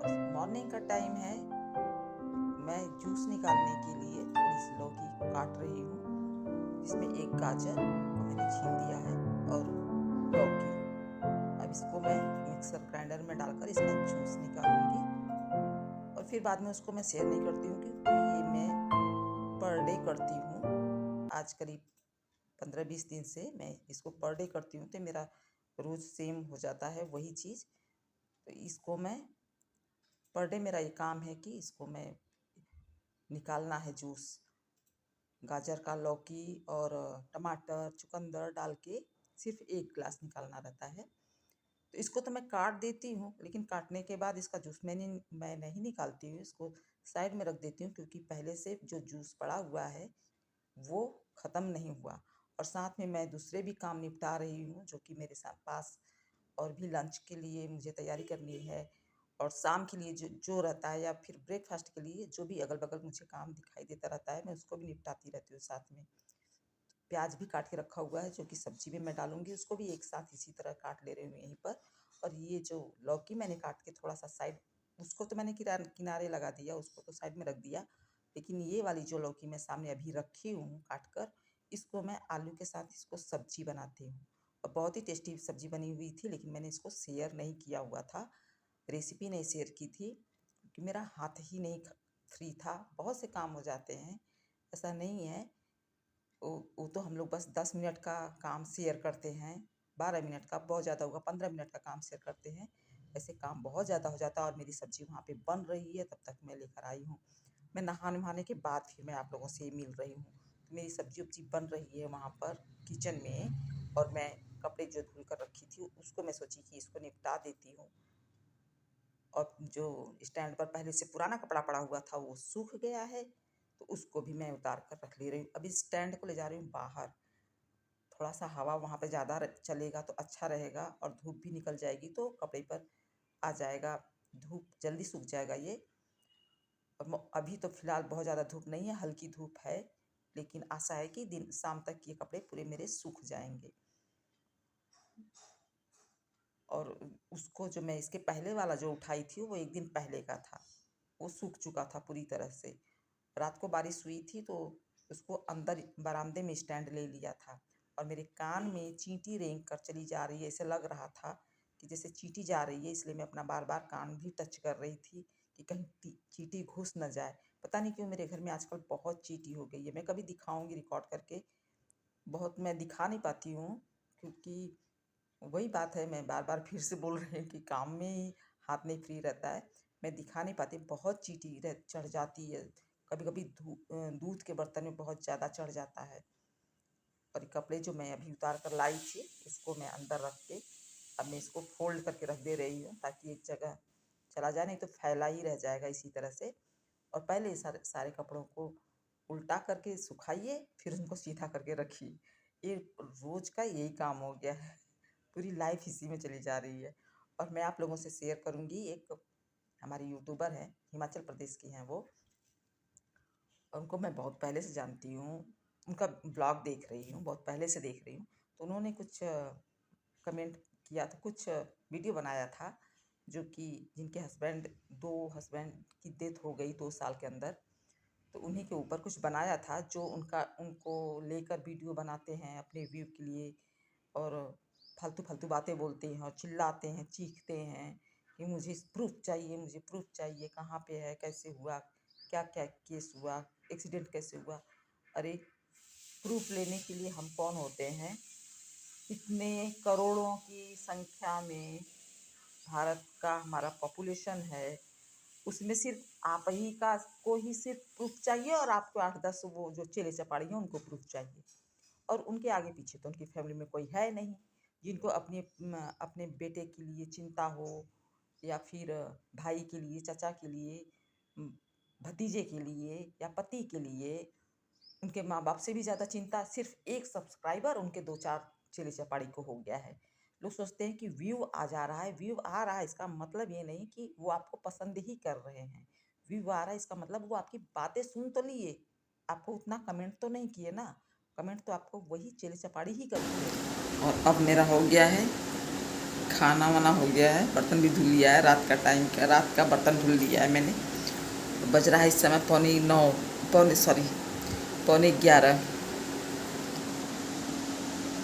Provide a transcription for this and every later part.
Morning का time है। मैं जूस निकालने के लिए थोड़ी सी लौकी काट रही हूँ, जिसमें एक गाजर को मैंने छील दिया है और लौकी। अब इसको मैं मिक्सर ग्राइंडर में डालकर इसका जूस निकालूंगी और फिर बाद में उसको मैं शेयर नहीं करती हूँ, क्योंकि ये मैं पर डे करती हूँ। आज करीब 15-20 दिन से मैं इसको पर डे करती हूँ, तो मेरा रोज़ सेम हो जाता है वही चीज़। तो इसको मैं पर डे, मेरा ये काम है कि इसको मैं निकालना है जूस। गाजर का, लौकी और टमाटर, चुकंदर डाल के सिर्फ 1 ग्लास निकालना रहता है। तो इसको तो मैं काट देती हूँ, लेकिन काटने के बाद इसका जूस मैं नहीं निकालती हूँ, इसको साइड में रख देती हूँ, क्योंकि पहले से जो जूस पड़ा हुआ है वो ख़त्म नहीं हुआ। और साथ में मैं दूसरे भी काम निपटा रही हूँ, जो कि मेरे साथ पास और भी लंच के लिए मुझे तैयारी करनी है, और शाम के लिए जो जो रहता है, या फिर ब्रेकफास्ट के लिए जो भी अगल बगल मुझे काम दिखाई देता रहता है, मैं उसको भी निपटाती रहती हूँ साथ में। प्याज भी काट के रखा हुआ है, जो कि सब्जी में मैं डालूंगी, उसको भी एक साथ इसी तरह काट ले रही हूँ यहीं पर। और ये जो लौकी मैंने काट के थोड़ा सा साइड, उसको तो मैंने किनारे लगा दिया, उसको तो साइड में रख दिया। लेकिन ये वाली जो लौकी मैं सामने अभी रखी हूँ काट कर, इसको मैं आलू के साथ इसको सब्जी बनाती हूँ। और बहुत ही टेस्टी सब्जी बनी हुई थी, लेकिन मैंने इसको शेयर नहीं किया हुआ था, रेसिपी नहीं शेयर की थी, क्योंकि मेरा हाथ ही नहीं फ्री था। बहुत से काम हो जाते हैं, ऐसा नहीं है। वो तो हम लोग बस 10 मिनट का काम शेयर करते हैं, 12 मिनट का बहुत ज़्यादा होगा, 15 मिनट का काम शेयर करते हैं। ऐसे काम बहुत ज़्यादा हो जाता है। और मेरी सब्ज़ी वहाँ पे बन रही है, तब तक मैं लेकर आई हूँ। मैं नहाने-वहाने के बाद फिर मैं आप लोगों से मिल रही हूँ। तो मेरी सब्ज़ी-वब्ज़ी बन रही है वहाँ पर किचन में, और मैं कपड़े जो धुल कर रखी थी उसको मैं सोची कि इसको निपटा देती हूँ। और जो स्टैंड पर पहले से पुराना कपड़ा पड़ा हुआ था वो सूख गया है, तो उसको भी मैं उतार कर रख ले रही हूँ। अभी स्टैंड को ले जा रही हूँ बाहर, थोड़ा सा हवा वहाँ पे ज़्यादा चलेगा तो अच्छा रहेगा, और धूप भी निकल जाएगी तो कपड़े पर आ जाएगा, धूप जल्दी सूख जाएगा ये। अभी तो फ़िलहाल बहुत ज़्यादा धूप नहीं है, हल्की धूप है, लेकिन आशा है कि दिन शाम तक ये कपड़े पूरे मेरे सूख जाएंगे। और उसको जो मैं इसके पहले वाला जो उठाई थी वो 1 दिन पहले का था, वो सूख चुका था पूरी तरह से। रात को बारिश हुई थी तो उसको अंदर बरामदे में स्टैंड ले लिया था, और मेरे कान में चींटी रेंग कर चली जा रही है, ऐसे लग रहा था कि जैसे चींटी जा रही है, इसलिए मैं अपना बार बार कान भी टच कर रही थी कि कहीं चींटी घुस न जाए। पता नहीं क्यों मेरे घर में आजकल बहुत चींटी हो गई है। मैं कभी दिखाऊंगी रिकॉर्ड करके, बहुत मैं दिखा नहीं पाती हूँ, क्योंकि वही बात है, मैं बार बार फिर से बोल रही हूँ कि काम में ही हाथ नहीं फ्री रहता है, मैं दिखा नहीं पाती। बहुत चींटी चढ़ जाती है, कभी कभी दूध के बर्तन में बहुत ज़्यादा चढ़ जाता है। और ये कपड़े जो मैं अभी उतार कर लाई थी, इसको मैं अंदर रख के अब मैं इसको फोल्ड करके रख दे रही हूँ, ताकि एक जगह चला जाए, नहीं तो फैला ही रह जाएगा इसी तरह से। और पहले सारे सारे कपड़ों को उल्टा करके सुखाइए, फिर उनको सीधा करके रखिए। ये रोज़ का यही काम हो गया है, पूरी लाइफ इसी में चली जा रही है। और मैं आप लोगों से शेयर करूँगी, एक हमारी यूट्यूबर हैं, हिमाचल प्रदेश की हैं वो, और उनको मैं बहुत पहले से जानती हूँ, उनका ब्लॉग देख रही हूँ, बहुत पहले से देख रही हूँ। तो उन्होंने कुछ कमेंट किया था, कुछ वीडियो बनाया था, जो कि जिनके दो हस्बैंड की डेथ हो गई 2 साल के अंदर। तो उन्हीं के ऊपर कुछ बनाया था, जो उनको लेकर वीडियो बनाते हैं अपने व्यू के लिए, और फालतू फालतू बातें बोलते हैं और चिल्लाते हैं, चीखते हैं कि मुझे प्रूफ चाहिए, मुझे प्रूफ चाहिए, कहाँ पे है, कैसे हुआ, क्या क्या केस हुआ, एक्सीडेंट कैसे हुआ। अरे, प्रूफ लेने के लिए हम कौन होते हैं? इतने करोड़ों की संख्या में भारत का हमारा पॉपुलेशन है, उसमें सिर्फ आप ही का को ही सिर्फ प्रूफ चाहिए, और आपको 8-10 वो जो चेले चपाड़ी हैं उनको प्रूफ चाहिए। और उनके आगे पीछे तो उनकी फैमिली में कोई है नहीं, जिनको अपने बेटे के लिए चिंता हो, या फिर भाई के लिए, चाचा के लिए, भतीजे के लिए, या पति के लिए। उनके माँ बाप से भी ज़्यादा चिंता सिर्फ एक सब्सक्राइबर, उनके 2-4 चेले चपाड़ी को हो गया है। लोग सोचते हैं कि व्यू आ जा रहा है, व्यू आ रहा है इसका मतलब ये नहीं कि वो आपको पसंद ही कर रहे हैं। व्यू आ रहा है इसका मतलब वो आपकी बातें सुन तो लिए, आपको उतना कमेंट तो नहीं किए ना। कमेंट तो आपको वही चेले चपाड़ी ही करती है। और अब मेरा हो गया है खाना वाना हो गया है, बर्तन भी धुल लिया है। रात का बर्तन धुल लिया है मैंने। बज रहा है इस समय पौने 11।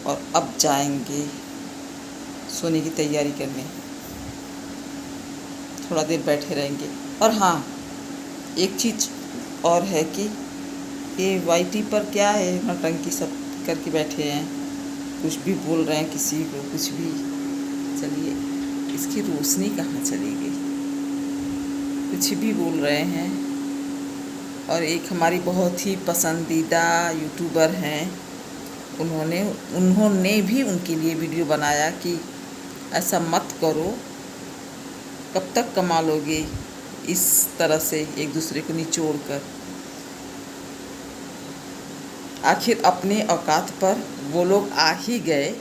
और अब जाएंगे सोने की तैयारी करने। थोड़ा देर बैठे रहेंगे। और हाँ, एक चीज़ और है कि ये वाईटी पर क्या है, नौटंकी सब करके बैठे हैं, कुछ भी बोल रहे हैं किसी को, कुछ भी। चलिए, इसकी रोशनी कहाँ चली गई, कुछ भी बोल रहे हैं। और एक हमारी बहुत ही पसंदीदा यूट्यूबर हैं, उन्होंने भी उनके लिए वीडियो बनाया कि ऐसा मत करो, कब तक कमा लोगे इस तरह से एक दूसरे को निचोड़ कर। आखिर अपने औकात पर वो लोग आ ही गए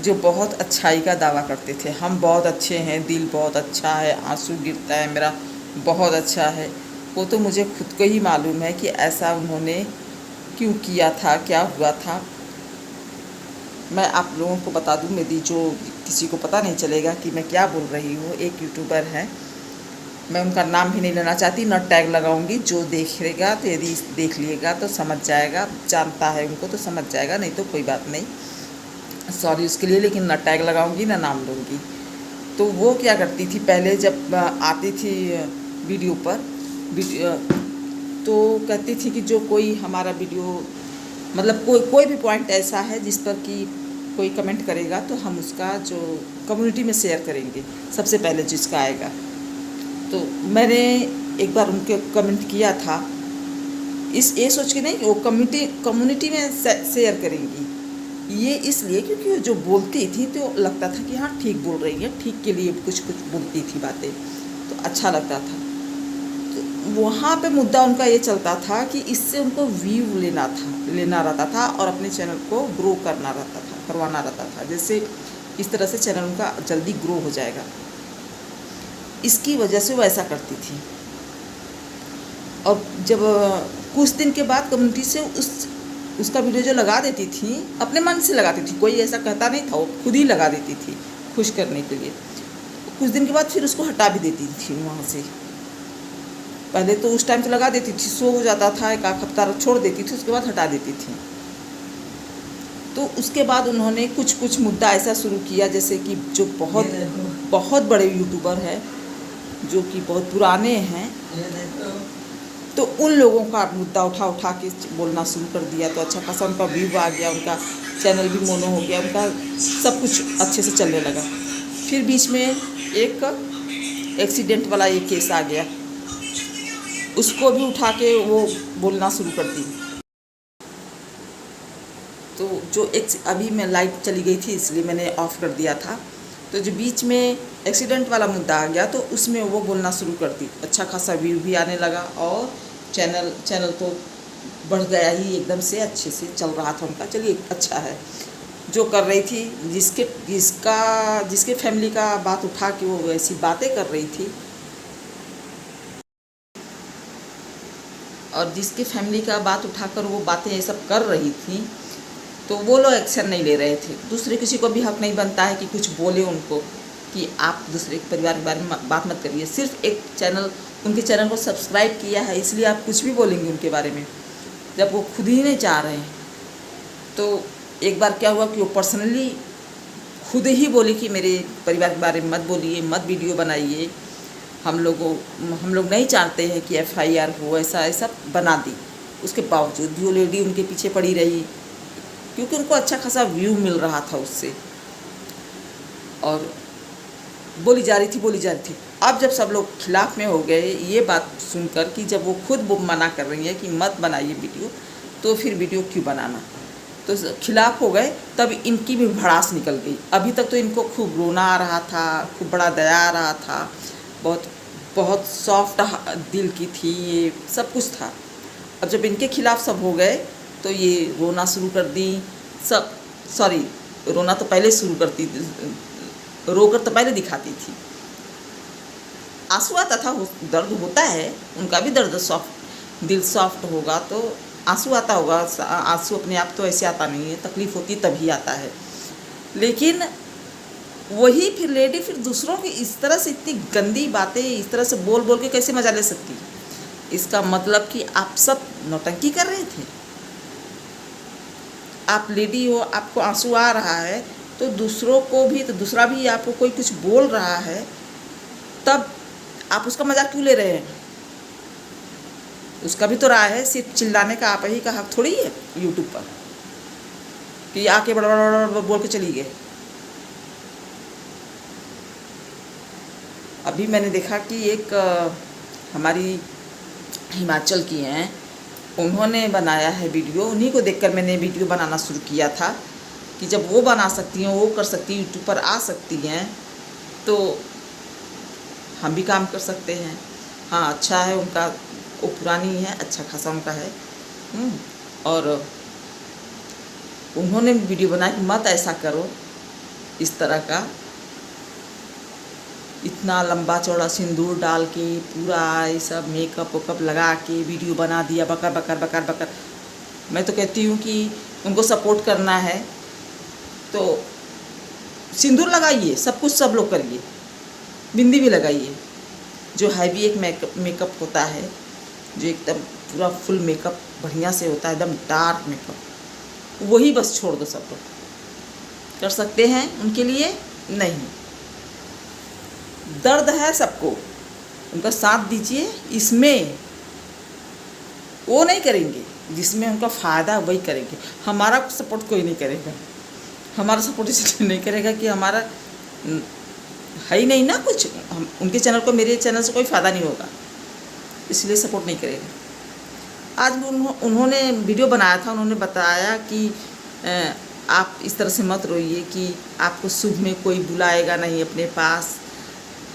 जो बहुत अच्छाई का दावा करते थे। हम बहुत अच्छे हैं, दिल बहुत अच्छा है, आंसू गिरता है मेरा, बहुत अच्छा है। वो तो मुझे खुद को ही मालूम है कि ऐसा उन्होंने क्यों किया था, क्या हुआ था। मैं आप लोगों को बता दूं, मेरी जो किसी को पता नहीं चलेगा कि मैं क्या बोल रही हूँ। एक यूट्यूबर है, मैं उनका नाम भी नहीं लेना चाहती, न टैग लगाऊंगी। जो देखेगा तो यदि देख लिएगा तो समझ जाएगा, जानता है उनको तो समझ जाएगा, नहीं तो कोई बात नहीं, सॉरी उसके लिए। लेकिन न टैग लगाऊंगी न नाम लूँगी। तो वो क्या करती थी पहले, जब आती थी वीडियो पर तो कहती थी कि जो कोई हमारा वीडियो, मतलब कोई भी पॉइंट ऐसा है जिस पर कि कोई कमेंट करेगा तो हम उसका जो कम्युनिटी में शेयर करेंगे, सबसे पहले जिसका आएगा। तो मैंने एक बार उनके कमेंट किया था, ये सोच के नहीं कि वो कम्युनिटी में शेयर करेंगी, ये इसलिए क्योंकि वो जो बोलती थी तो लगता था कि हाँ ठीक बोल रही है, ठीक के लिए कुछ बोलती थी बातें, तो अच्छा लगता था। तो वहाँ पे मुद्दा उनका ये चलता था कि इससे उनको व्यू लेना रहता था और अपने चैनल को ग्रो करवाना रहता था, जैसे इस तरह से चैनल उनका जल्दी ग्रो हो जाएगा। इसकी वजह से वो ऐसा करती थी। और जब कुछ दिन के बाद कम्युनिटी से उसका वीडियो जो लगा देती थी, अपने मन से लगाती थी, कोई ऐसा कहता नहीं था, वो खुद ही लगा देती थी खुश करने के लिए। कुछ दिन के बाद फिर उसको हटा भी देती थी वहाँ से। पहले तो उस टाइम तो लगा देती थी, शो हो जाता था, एक आध हफ्ता छोड़ देती थी, उसके बाद हटा देती थी। तो उसके बाद उन्होंने कुछ मुद्दा ऐसा शुरू किया, जैसे कि जो बहुत बड़े यूट्यूबर है, जो कि बहुत पुराने हैं, तो उन लोगों का मुद्दा उठा के बोलना शुरू कर दिया। तो अच्छा खासा उनका व्यू आ गया, उनका चैनल भी मोनो हो गया, उनका सब कुछ अच्छे से चलने लगा। फिर बीच में एक एक्सीडेंट वाला एक केस आ गया, उसको भी उठा के वो बोलना शुरू कर दी। तो जो अभी मैं लाइट चली गई थी इसलिए मैंने ऑफ़ कर दिया था। तो जो बीच में एक्सीडेंट वाला मुद्दा आ गया तो उसमें वो बोलना शुरू कर दी। अच्छा खासा व्यू भी आने लगा और चैनल तो बढ़ गया ही, एकदम से अच्छे से चल रहा था उनका। चलिए अच्छा है। जो कर रही थी, जिसके फैमिली का बात उठा के वो ऐसी बातें कर रही थी, और जिसके फैमिली का बात उठाकर वो बातें ये सब कर रही थी, तो वो लोग एक्शन नहीं ले रहे थे। दूसरे किसी को भी हक नहीं बनता है कि कुछ बोले उनको, कि आप दूसरे के परिवार के बारे में बात मत करिए। सिर्फ एक उनके चैनल को सब्सक्राइब किया है इसलिए आप कुछ भी बोलेंगे उनके बारे में, जब वो खुद ही नहीं चाह रहे हैं। तो एक बार क्या हुआ कि वो पर्सनली खुद ही बोली कि मेरे परिवार के बारे में मत बोलिए, मत वीडियो बनाइए, हम लोग नहीं चाहते हैं कि FIR हो, ऐसा बना दी। उसके बावजूद भी वो लेडी उनके पीछे पड़ी रही, क्योंकि उनको अच्छा खासा व्यू मिल रहा था उससे, और बोली जा रही थी। अब जब सब लोग खिलाफ में हो गए ये बात सुनकर कि जब वो खुद मना कर रही है कि मत बनाइए वीडियो, तो फिर वीडियो क्यों बनाना, तो खिलाफ हो गए। तब इनकी भी भड़ास निकल गई। अभी तक तो इनको खूब रोना आ रहा था, खूब बड़ा दया आ रहा था, बहुत सॉफ्ट दिल की थी, ये सब कुछ था। अब जब इनके खिलाफ सब हो गए तो ये रोना शुरू कर दी। रोना तो पहले शुरू करती थी, रोकर तो पहले दिखाती थी। आंसू आता था, दर्द होता है, उनका भी दर्द दिल सॉफ्ट होगा तो आंसू आता होगा। आंसू अपने आप तो ऐसे आता नहीं है, तकलीफ़ होती तभी आता है। लेकिन वही फिर लेडी फिर दूसरों की इस तरह से इतनी गंदी बातें इस तरह से बोल बोल के कैसे मजा ले सकती है? इसका मतलब कि आप सब नौटंकी कर रहे थे। आप लेडी हो, आपको आंसू आ रहा है तो दूसरों को भी, तो दूसरा भी आपको कोई कुछ बोल रहा है तब आप उसका मजाक क्यों ले रहे हैं? उसका भी तो राय है, सिर्फ चिल्लाने का आप ही का हक थोड़ी है यूट्यूब पर कि आके बड़ा बड़ा बोल के चली गए। अभी मैंने देखा कि एक हमारी हिमाचल की हैं, उन्होंने बनाया है वीडियो, उन्हीं को देखकर मैंने वीडियो बनाना शुरू किया था कि जब वो बना सकती हैं, वो कर सकती हैं, यूट्यूब पर आ सकती हैं, तो हम भी काम कर सकते हैं। हाँ, अच्छा है उनका, वो पुरानी है, अच्छा खासा उनका है। और उन्होंने वीडियो बनाया कि मत ऐसा करो, इस तरह का इतना लंबा चौड़ा सिंदूर डाल के पूरा ये सब मेकअप वेकअप लगा के वीडियो बना दिया, बकर बकर बकर बकर। मैं तो कहती हूँ कि उनको सपोर्ट करना है तो सिंदूर लगाइए, सब कुछ सब लोग करिए, बिंदी भी लगाइए। जो हैवी एक मेकअप होता है, जो एकदम पूरा फुल मेकअप बढ़िया से होता है, एकदम डार्क मेकअप, वही बस छोड़ दो। सब लोग कर सकते हैं, उनके लिए नहीं। दर्द है सबको, उनका साथ दीजिए। इसमें वो नहीं करेंगे जिसमें उनका फ़ायदा वही करेंगे। हमारा सपोर्ट कोई नहीं करेगा, हमारा सपोर्ट इसलिए नहीं करेगा कि हमारा है ही नहीं ना कुछ। हम उनके चैनल को, मेरे चैनल से कोई फ़ायदा नहीं होगा, इसलिए सपोर्ट नहीं करेगा। आज उन्होंने वीडियो बनाया था, उन्होंने बताया कि आप इस तरह से मत रोइए कि आपको शुभ में कोई बुलाएगा नहीं अपने पास।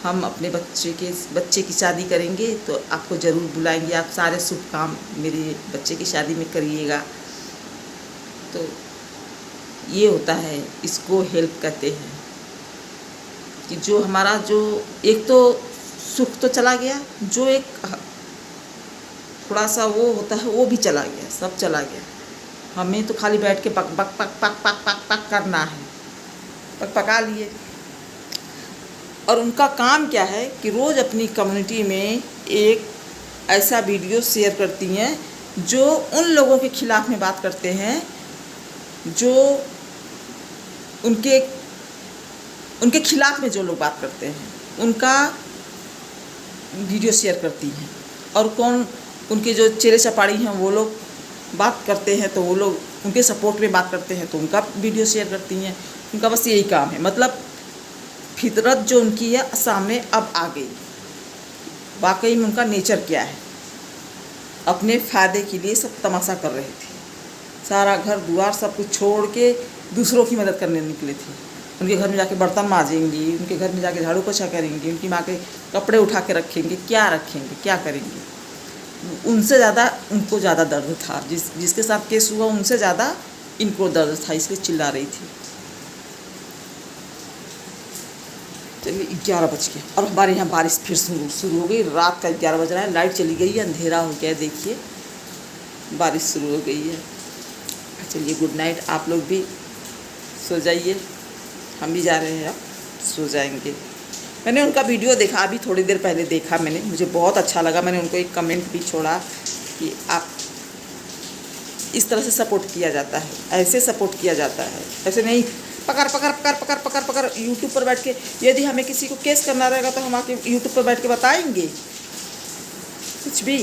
हम अपने बच्चे की शादी करेंगे तो आपको ज़रूर बुलाएंगे, आप सारे शुभ काम मेरे बच्चे की शादी में करिएगा। तो ये होता है, इसको हेल्प कहते हैं कि जो हमारा जो एक तो सुख तो चला गया, जो एक थोड़ा सा वो होता है वो भी चला गया, सब चला गया। हमें तो खाली बैठ के पक पक पक पक पक पक पक करना है, पक पका लिए। और उनका काम क्या है कि रोज़ अपनी कम्युनिटी में एक ऐसा वीडियो शेयर करती हैं जो उन लोगों के खिलाफ़ में बात करते हैं, जो उनके खिलाफ़ में जो लोग बात करते हैं, उनका वीडियो शेयर करती हैं। और कौन उनके जो चेले चपाड़ी हैं वो लोग बात करते हैं तो वो लोग उनके सपोर्ट में बात करते हैं तो उनका वीडियो शेयर करती हैं। उनका बस यही काम है। मतलब फितरत जो उनकी है सामने अब आ गई। वाकई में उनका नेचर क्या है, अपने फ़ायदे के लिए सब तमाशा कर रहे थे। सारा घर द्वार सब कुछ छोड़ के दूसरों की मदद करने निकले थे। उनके घर में जाके बर्तन माजेंगी, उनके घर में जाके झाड़ू पोछा करेंगी, उनकी माँ के कपड़े उठा के रखेंगे, क्या रखेंगे, क्या करेंगे। उनसे ज़्यादा उनको ज़्यादा दर्द था, जिसके साथ केस हुआ उनसे ज़्यादा इनको दर्द था, इसलिए चिल्ला रही थी। चलिए 11 बज गए और हमारे यहाँ बारिश फिर शुरू हो गई। रात का 11 बज रहा है, लाइट चली गई है, अंधेरा हो गया है, देखिए बारिश शुरू हो गई है। चलिए गुड नाइट, आप लोग भी सो जाइए, हम भी जा रहे हैं, अब सो जाएंगे। मैंने उनका वीडियो देखा, अभी थोड़ी देर पहले देखा मैंने, मुझे बहुत अच्छा लगा। मैंने उनको एक कमेंट भी छोड़ा कि आप इस तरह से सपोर्ट किया जाता है, ऐसे सपोर्ट किया जाता है, ऐसे नहीं पकड़ पकड़ पकड़ पकड़ पकड़ पकड़ यूट्यूब पर बैठ के। यदि हमें किसी को केस करना रहेगा तो हम आके यूट्यूब पर बैठ के बताएंगे कुछ भी।